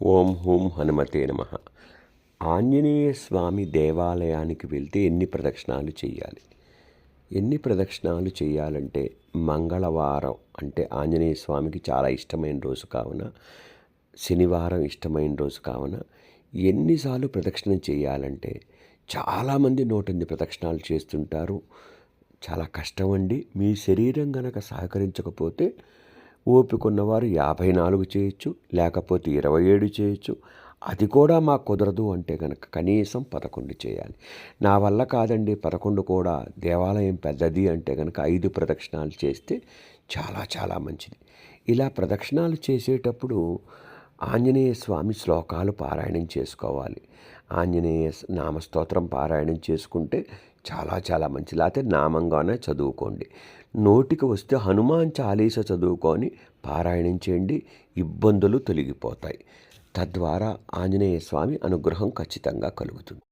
ఓం హూం హనుమతే నమః. ఆంజనేయ స్వామి దేవాలయానికి వెళ్తే ఎన్ని ప్రదక్షిణాలు చేయాలి? ఎన్ని ప్రదక్షిణాలు చేయాలంటే, మంగళవారం అంటే ఆంజనేయ స్వామికి చాలా ఇష్టమైన రోజు కావున, శనివారం ఇష్టమైన రోజు కావున ఎన్నిసార్లు ప్రదక్షిణ చేయాలంటే, చాలామంది 108 ప్రదక్షిణాలు చేస్తుంటారు. చాలా కష్టం అండి. మీ శరీరం గనక సహకరించకపోతే ఓపిక ఉన్నవారు 54 చేయొచ్చు, లేకపోతే 27 చేయొచ్చు. అది కూడా మాకు కుదరదు అంటే కనుక కనీసం 11 చేయాలి. నా వల్ల కాదండి 11 కూడా, దేవాలయం పెద్దది అంటే కనుక 5 ప్రదక్షిణాలు చేస్తే చాలా చాలా మంచిది. ఇలా ప్రదక్షిణాలు చేసేటప్పుడు ఆంజనేయ స్వామి శ్లోకాలు పారాయణం చేసుకోవాలి. ఆంజనేయ నామస్తోత్రం పారాయణం చేసుకుంటే చాలా చాలా మంచిది. లేకపోతే నామంగానే చదువుకోండి. నోటికి వస్తే హనుమాన్ చాలీస చదువుకొని పారాయణం చేయండి. ఇబ్బందులు తొలగిపోతాయి. తద్వారా ఆంజనేయ స్వామి అనుగ్రహం ఖచ్చితంగా కలుగుతుంది.